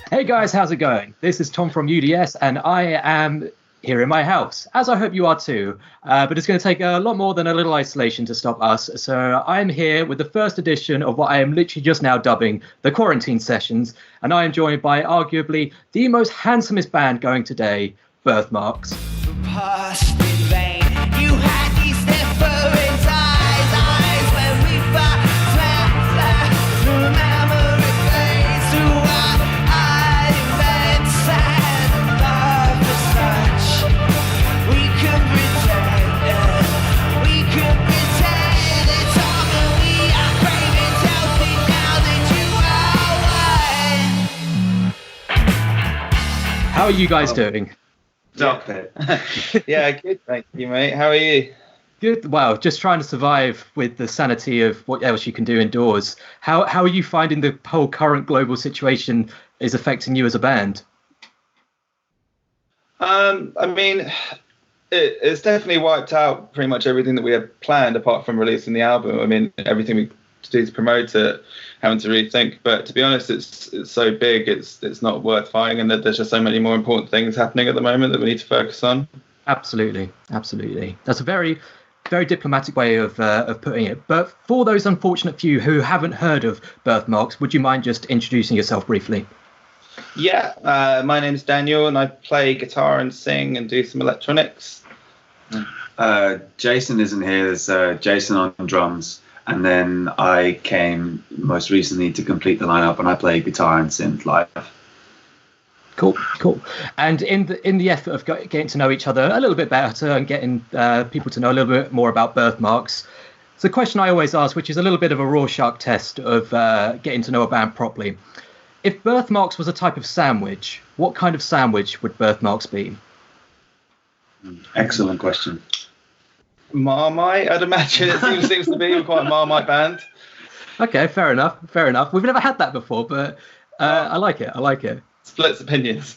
Hey guys, how's it going? This is Tom from UDS, and I am here in my house, as I hope you are too. But it's going to take a lot more than a little isolation to stop us. So I'm here with the first edition of what I am literally just now dubbing the Quarantine Sessions, and I am joined by arguably the most handsomest band going today, Birthmarks. How are you guys doing? Stop it. Yeah, good, thank you, mate. How are you? Good. Well, just trying to survive with the sanity of what else you can do indoors. How are you finding the whole current global situation is affecting you as a band? I mean, it's definitely wiped out pretty much everything that we had planned apart from releasing the album. I mean, everything we do to promote it, having to rethink. But to be honest, it's so big, it's not worth fighting, and that there's just so many more important things happening at the moment that we need to focus on. Absolutely. That's a very, very diplomatic way of putting it. But for those unfortunate few who haven't heard of Birthmarks, would you mind just introducing yourself briefly? Yeah, my name's Daniel, and I play guitar and sing and do some electronics. Jason isn't here. There's Jason on drums. And then I came most recently to complete the lineup, and I play guitar and synth live. Cool. And in the effort of getting to know each other a little bit better and getting people to know a little bit more about Birthmarks, it's a question I always ask, which is a little bit of a Rorschach test of getting to know a band properly. If Birthmarks was a type of sandwich, what kind of sandwich would Birthmarks be? Excellent question. Marmite, I'd imagine. It seems to be quite a Marmite band. Okay, fair enough. We've never had that before, but I like it. Splits opinions.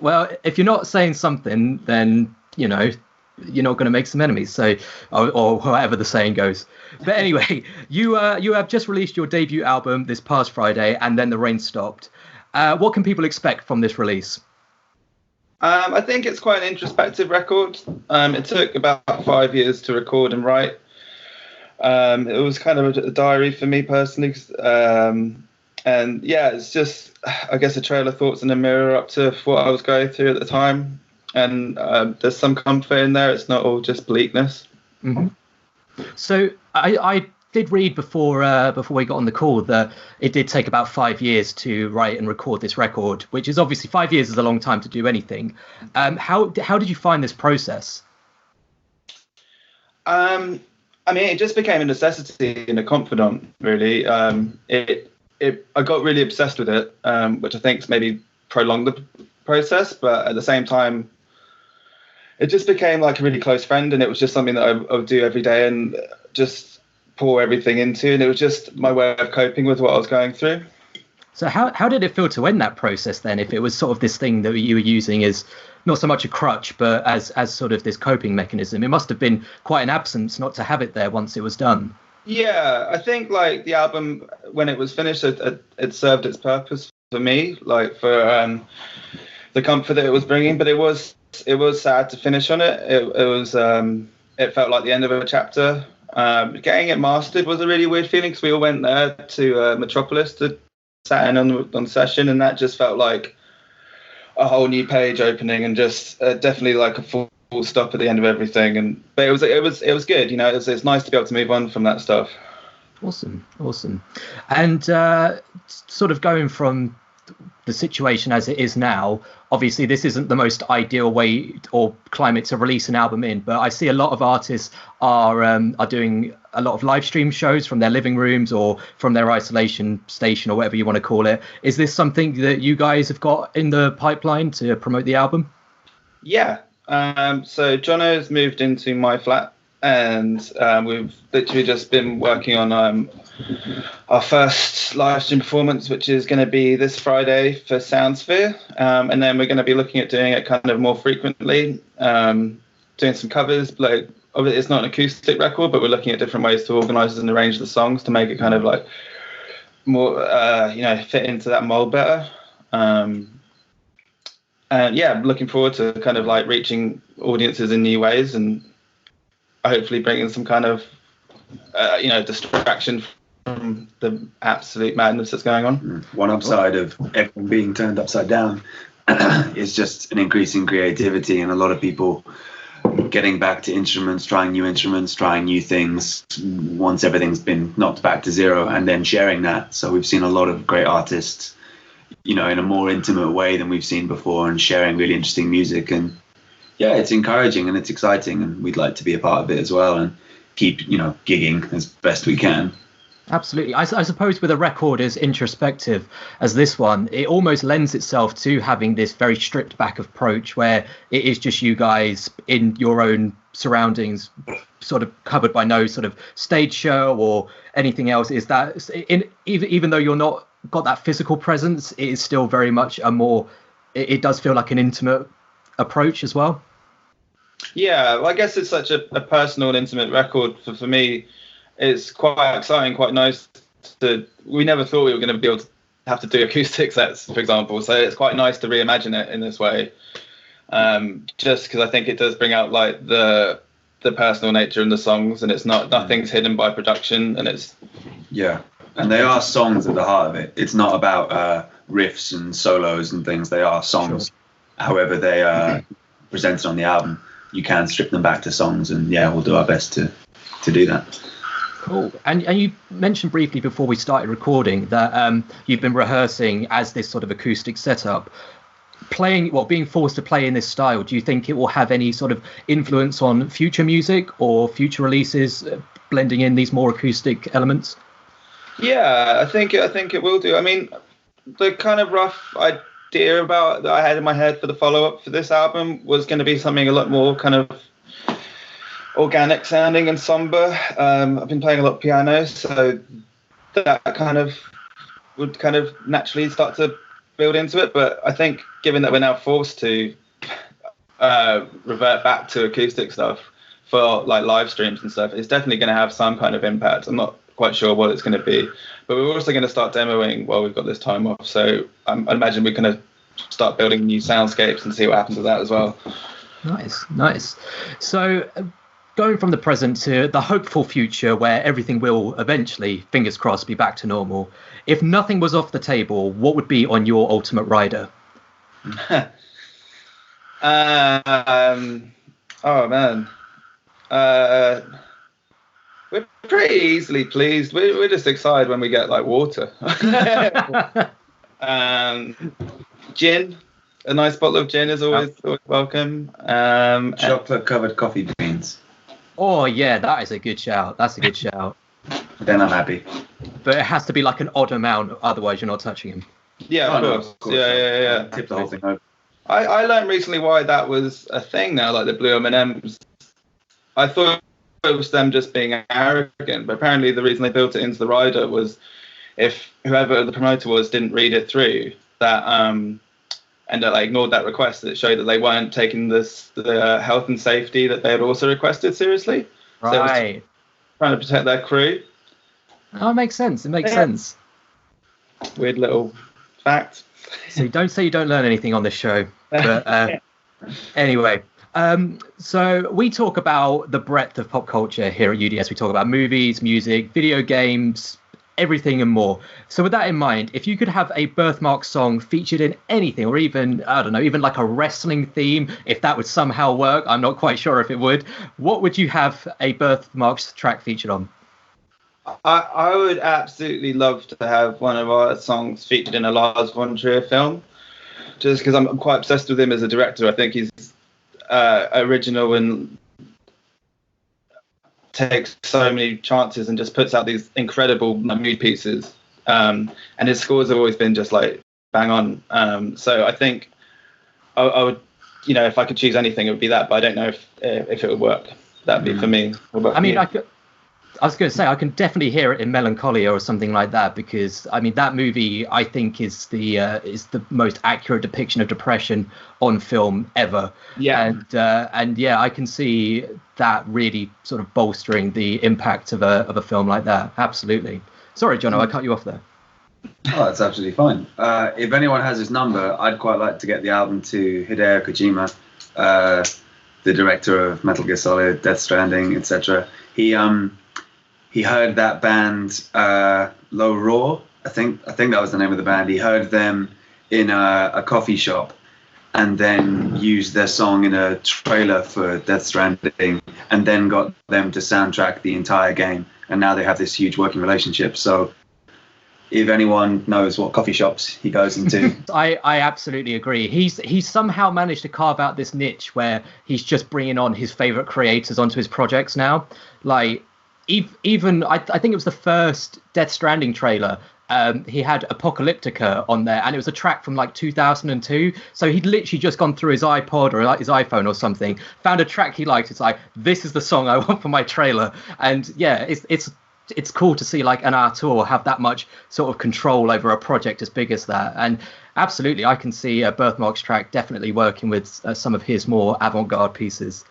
Well, if you're not saying something, then you're not going to make some enemies. So, or however the saying goes. But anyway, you have just released your debut album this past Friday, and then the rain stopped. What can people expect from this release? I think it's quite an introspective record. It took about 5 years to record and write. It was kind of a diary for me personally. And yeah, it's just, I guess, a trail of thoughts and a mirror up to what I was going through at the time. And there's some comfort in there. It's not all just bleakness. Mm-hmm. So I did read before we got on the call that it did take about 5 years to write and record this record, which is obviously 5 years is a long time to do anything. How did you find this process? I mean, it just became a necessity and a confidant, really. I got really obsessed with it, which I think's maybe prolonged the process, but at the same time, it just became like a really close friend, and it was just something that I would do every day and just pour everything into, and it was just my way of coping with what I was going through. So how did it feel to end that process then, if it was sort of this thing that you were using as not so much a crutch but as sort of this coping mechanism? It must have been quite an absence not to have it there once it was done. Yeah, I think like the album, when it was finished, it served its purpose for me, like for the comfort that it was bringing, but it was sad to finish on it. It felt like the end of a chapter. Getting it mastered was a really weird feeling because we all went there to Metropolis to sat in on session, and that just felt like a whole new page opening, and just definitely like a full stop at the end of everything. But it was good, it's nice to be able to move on from that stuff. Awesome. And sort of going from the situation as it is now, obviously this isn't the most ideal way or climate to release an album in, but I see a lot of artists are doing a lot of live stream shows from their living rooms or from their isolation station or whatever you want to call it. Is this something that you guys have got in the pipeline to promote the album? Yeah. So Jono's moved into my flat, and we've literally just been working on our first live stream performance, which is going to be this Friday for Soundsphere, and then we're going to be looking at doing it kind of more frequently, doing some covers. Like, it's not an acoustic record, but we're looking at different ways to organise and arrange the songs to make it kind of like more fit into that mold better. And yeah, looking forward to kind of like reaching audiences in new ways and hopefully bringing some kind of distraction from the absolute madness that's going on. One upside of everything being turned upside down is just an increase in creativity, and a lot of people getting back to instruments, trying new things once everything's been knocked back to zero, and then sharing that. So we've seen a lot of great artists, in a more intimate way than we've seen before, and sharing really interesting music. And yeah, it's encouraging and it's exciting, and we'd like to be a part of it as well and keep, gigging as best we can. Absolutely. I suppose with a record as introspective as this one, it almost lends itself to having this very stripped back approach where it is just you guys in your own surroundings, sort of covered by no sort of stage show or anything else. Is that even though you're not got that physical presence, it is still very much it does feel like an intimate approach as well? Yeah, well, I guess it's such a personal and intimate record for me. It's quite exciting, quite nice. We never thought we were going to be able to have to do acoustic sets, for example. So it's quite nice to reimagine it in this way, just because I think it does bring out like the personal nature in the songs, and it's nothing's hidden by production, and it's and they are songs at the heart of it. It's not about riffs and solos and things. They are songs. Sure. However they are presented on the album, you can strip them back to songs, and we'll do our best to do that. Cool. And you mentioned briefly before we started recording that you've been rehearsing as this sort of acoustic setup. Being forced to play in this style, do you think it will have any sort of influence on future music or future releases, blending in these more acoustic elements? Yeah, I think it will do. I mean, the kind of rough idea that I had in my head for the follow-up for this album was going to be something a lot more kind of organic sounding and somber. I've been playing a lot of piano, so that kind of would kind of naturally start to build into it. But I think given that we're now forced to revert back to acoustic stuff for like live streams and stuff, it's definitely going to have some kind of impact. I'm not quite sure what it's going to be, but we're also going to start demoing while we've got this time off. So I imagine we're going to start building new soundscapes and see what happens with that as well. Nice. So going from the present to the hopeful future where everything will eventually, fingers crossed, be back to normal. If nothing was off the table, what would be on your ultimate rider? Oh man. We're pretty easily pleased. We're just excited when we get like water. Gin. A nice bottle of gin is always welcome. Chocolate covered coffee beans. Oh yeah, that is a good shout. That's a good shout. Then I'm happy. But it has to be like an odd amount, otherwise you're not touching him. Yeah, of course. Yeah. Tip the whole thing over. I learned recently why that was a thing now, like the blue M&Ms. I thought it was them just being arrogant, but apparently the reason they built it into the rider was if whoever the promoter was didn't read it through, that and they ignored that request, that showed that they weren't taking the health and safety that they had also requested seriously. Right. So it was trying to protect their crew. Oh, it makes sense. It makes sense. Weird little fact. So don't say you don't learn anything on this show. But anyway, so we talk about the breadth of pop culture here at UDS. We talk about movies, music, video games, everything and more. So with that in mind, if you could have a Birthmarks song featured in anything, or even, I don't know, even like a wrestling theme, if that would somehow work, I'm not quite sure if it would, what would you have a Birthmarks track featured on? I would absolutely love to have one of our songs featured in a Lars von Trier film, just because I'm quite obsessed with him as a director. I think he's original and takes so many chances and just puts out these incredible mood pieces. And his scores have always been just like bang on. So I think I would, if I could choose anything, it would be that. But I don't know if it would work. That'd be for me. I mean, I was going to say, I can definitely hear it in Melancholia or something like that, because I mean that movie I think is the most accurate depiction of depression on film ever. Yeah. And yeah, I can see that really sort of bolstering the impact of a film like that. Absolutely. Sorry, Jono, I cut you off there. Oh, that's absolutely fine. If anyone has his number, I'd quite like to get the album to Hideo Kojima, the director of Metal Gear Solid, Death Stranding, etc. He heard that band Low Roar. I think that was the name of the band. He heard them in a coffee shop, and then used their song in a trailer for Death Stranding, and then got them to soundtrack the entire game. And now they have this huge working relationship. So if anyone knows what coffee shops he goes into. I absolutely agree. He's somehow managed to carve out this niche where he's just bringing on his favorite creators onto his projects now. Like, even I think it was the first Death Stranding trailer. He had Apocalyptica on there, and it was a track from like 2002. So he'd literally just gone through his iPod or like his iPhone or something, found a track he liked. It's like, this is the song I want for my trailer. And yeah, it's cool to see like an auteur have that much sort of control over a project as big as that. And absolutely, I can see a Birthmarks track definitely working with some of his more avant-garde pieces.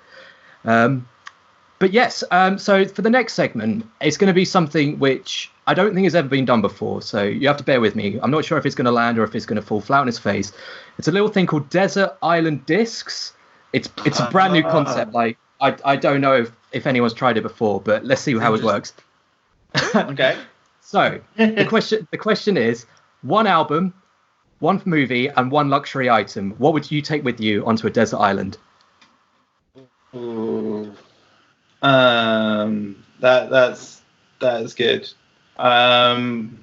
But yes, so for the next segment, it's going to be something which I don't think has ever been done before. So you have to bear with me. I'm not sure if it's going to land or if it's going to fall flat on its face. It's a little thing called Desert Island Discs. It's a brand new concept. Like I don't know if anyone's tried it before, but let's see how it works. Okay. So the question is, one album, one movie, and one luxury item. What would you take with you onto a desert island? Ooh. That's good. Man.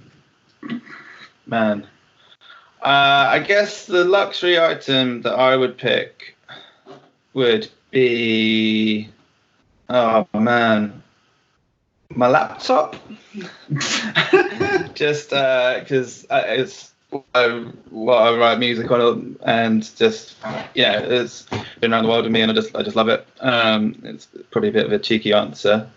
I guess the luxury item that I would pick would be, oh man, my laptop. Just because it's what I write music on, and just it's been around the world with me, and I just love it. It's probably a bit of a cheeky answer.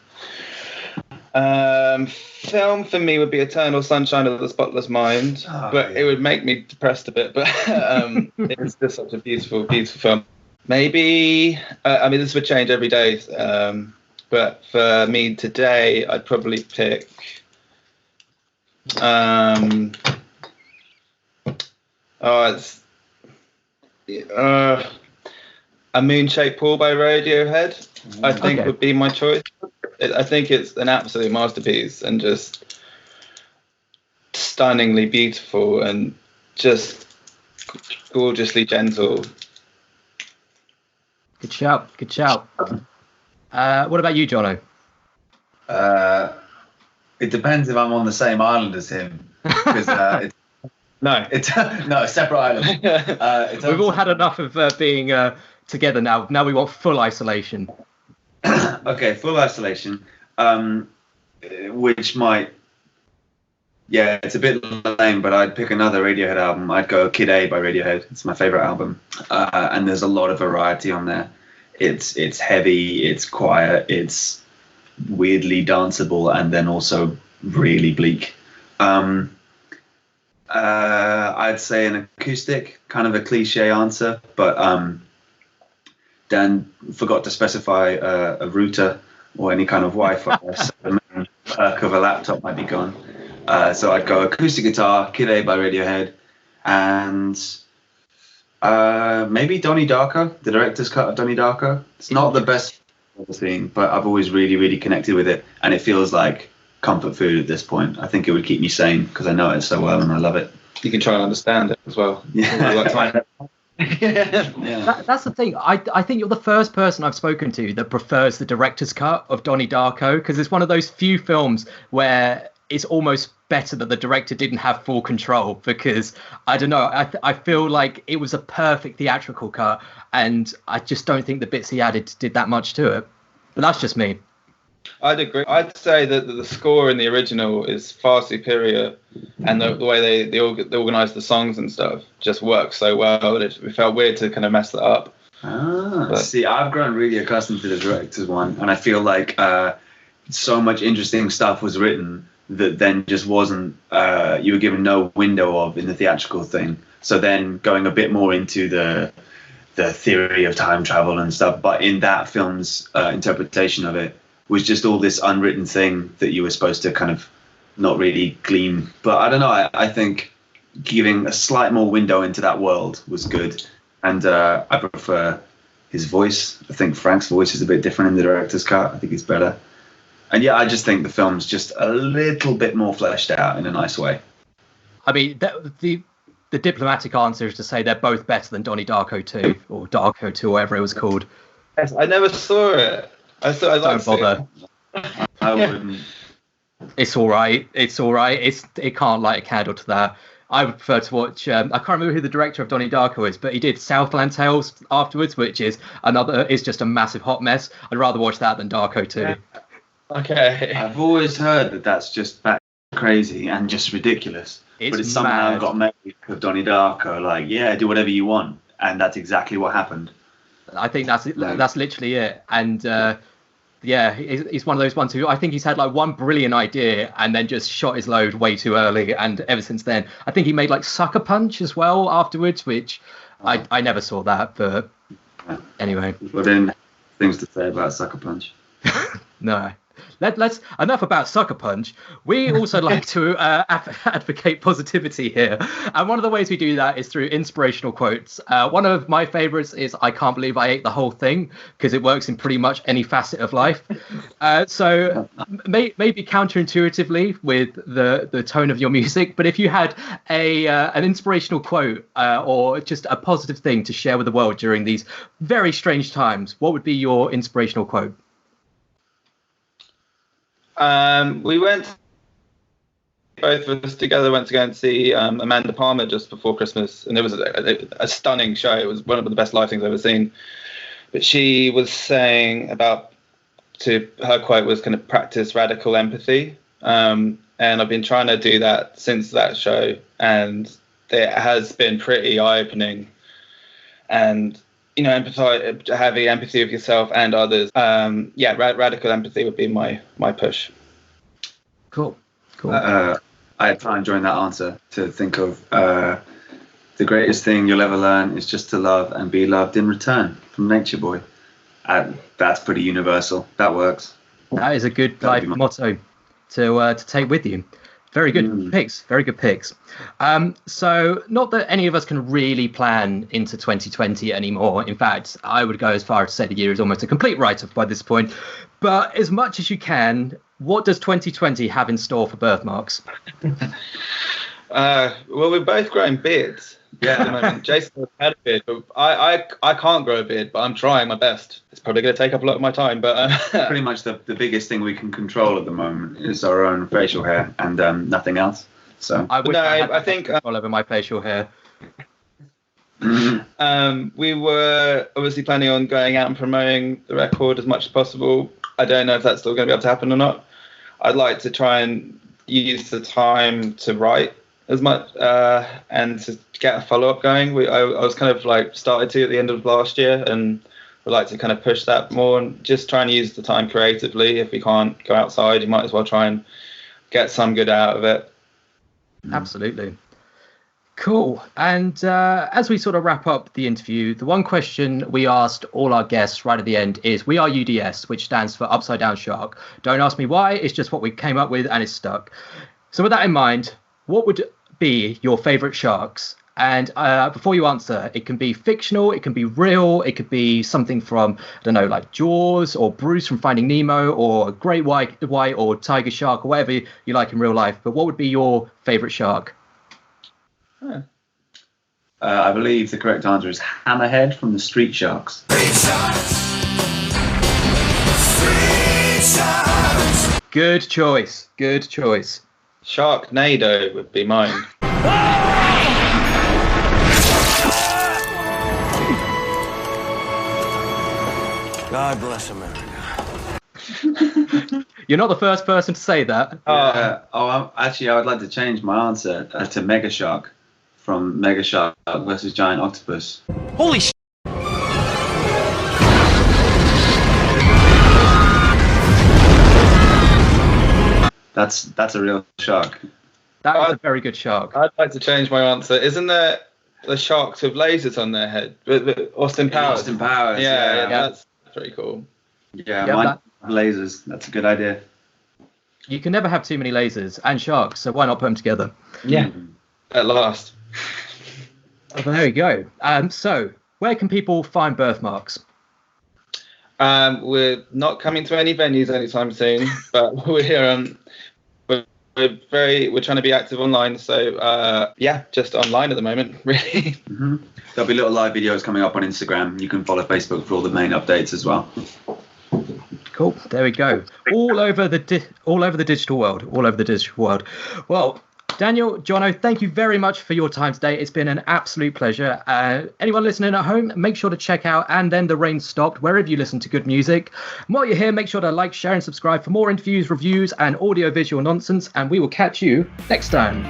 Film for me would be Eternal Sunshine of the Spotless Mind, but it would make me depressed a bit. But it's just such a beautiful, beautiful film. Maybe I mean, this would change every day. But for me today, I'd probably pick A Moon-Shaped Pool by Radiohead. I think would be my choice. I think it's an absolute masterpiece and just stunningly beautiful and just gorgeously gentle. Good shout. Good shout. What about you, Jono? It depends if I'm on the same island as him. Because it's a separate island. We've all had enough of being together now. Now we want full isolation. Okay, full isolation. Which might, it's a bit lame, but I'd pick another Radiohead album. I'd go Kid A by Radiohead. It's my favorite album, and there's a lot of variety on there. It's heavy, it's quiet, it's weirdly danceable, and then also really bleak. I'd say an acoustic, kind of a cliche answer, but Dan forgot to specify a router or any kind of Wi-Fi, so the main perk of a laptop might be gone. So I'd go acoustic guitar, Kid A by Radiohead, and maybe Donnie Darko, the director's cut of Donnie Darko. It's not the best I've ever seen, but I've always really, really connected with it, and it feels like comfort food at this point. I think it would keep me sane because I know it so well and I love it. You can try and understand it as well. Yeah. That's the thing. I think you're the first person I've spoken to that prefers the director's cut of Donnie Darko, because it's one of those few films where it's almost better that the director didn't have full control, because I don't know, I feel like it was a perfect theatrical cut, and I just don't think the bits he added did that much to it. But that's just me. I'd agree. I'd say that the score in the original is far superior, and the way they organise the songs and stuff just works so well. It felt weird to kind of mess that up. See, I've grown really accustomed to the director's one, and I feel like so much interesting stuff was written that then just wasn't, you were given no window of in the theatrical thing. So then going a bit more into the theory of time travel and stuff, but in that film's interpretation of it, was just all this unwritten thing that you were supposed to kind of not really gleam. But I don't know. I think giving a slight more window into that world was good, and I prefer his voice. I think Frank's voice is a bit different in the director's cut. I think he's better. And yeah, I just think the film's just a little bit more fleshed out in a nice way. I mean, the diplomatic answer is to say they're both better than Donnie Darko 2 or Darko 2, whatever it was called. Yes, I never saw it. Don't bother. I wouldn't. It's all right. It's all right. It can't light a candle to that. I would prefer to watch. I can't remember who the director of Donnie Darko is, but he did Southland Tales afterwards, which is just a massive hot mess. I'd rather watch that than Darko 2. Yeah. Okay. I've always heard that that's just crazy and just ridiculous. But it's somehow got made of Donnie Darko. Like, yeah, do whatever you want, and that's exactly what happened. I think that's literally it. And yeah, he's one of those ones who I think he's had like one brilliant idea and then just shot his load way too early. And ever since then, I think he made like Sucker Punch as well afterwards, which I never saw that. But anyway, but then things to say about Sucker Punch. No. Let's enough about Sucker Punch. We also like to advocate positivity here, and one of the ways we do that is through inspirational quotes. One of my favorites is "I can't believe I ate the whole thing," because it works in pretty much any facet of life. So maybe counterintuitively with the tone of your music, but if you had an inspirational quote or just a positive thing to share with the world during these very strange times, what would be your inspirational quote? We went, both of us together went to go and see Amanda Palmer just before Christmas, and it was a stunning show. It was one of the best live things I've ever seen. But she was saying her quote was kind of practice radical empathy. And I've been trying to do that since that show, and it has been pretty eye-opening. And having empathy with yourself and others. Radical empathy would be my push. Cool. I had time during that answer to think of the greatest thing you'll ever learn is just to love and be loved in return from Nature Boy. That's pretty universal. That works. That is a good life motto to take with you. Very good picks. Very good picks. So not that any of us can really plan into 2020 anymore. In fact, I would go as far as to say the year is almost a complete write-off by this point. But as much as you can, what does 2020 have in store for Birthmarks? Well, we're both growing beards. Yeah, at the moment. Jason had a beard, but I can't grow a beard, but I'm trying my best. It's probably going to take up a lot of my time, but pretty much the biggest thing we can control at the moment is our own facial hair and nothing else. So I think control over my facial hair. We were obviously planning on going out and promoting the record as much as possible. I don't know if that's still going to be able to happen or not. I'd like to try and use the time to write as much and to get a follow-up going. I was kind of like started to at the end of last year, and would like to kind of push that more and just try and use the time creatively. If we can't go outside, you might as well try and get some good out of it. Absolutely. Cool. And as we sort of wrap up the interview, the one question we asked all our guests right at the end is, we are UDS, which stands for Upside Down Shark. Don't ask me why, it's just what we came up with and it's stuck. So with that in mind, what would be your favorite sharks? And before you answer, it can be fictional, it can be real, it could be something from, I don't know, like Jaws or Bruce from Finding Nemo or Great White or Tiger Shark or whatever you like in real life. But what would be your favorite shark? I believe the correct answer is Hammerhead from the Street Sharks. Street Sharks. Good choice. Good choice. Sharknado would be mine. God bless America. You're not the first person to say that. Actually, I would like to change my answer to Mega Shark from Mega Shark versus Giant Octopus. Holy shit. That's a real shark. That is a very good shark. I'd like to change my answer. Isn't there the sharks with lasers on their head? Austin Powers. Austin Powers. Yeah, that's pretty cool. Yeah, mine have lasers. That's a good idea. You can never have too many lasers and sharks, so why not put them together? Yeah, at last. Oh, there you go. So where can people find Birthmarks? We're not coming to any venues anytime soon, but we're trying to be active online. So just online at the moment, really. Mm-hmm. There'll be little live videos coming up on Instagram. You can follow Facebook for all the main updates as well. Cool. There we go. All over the digital world. Well, Daniel, Jono, thank you very much for your time today. It's been an absolute pleasure. Anyone listening at home, make sure to check out And Then the Rain Stopped wherever you listen to good music. And while you're here, make sure to like, share, and subscribe for more interviews, reviews, and audio-visual nonsense. And we will catch you next time.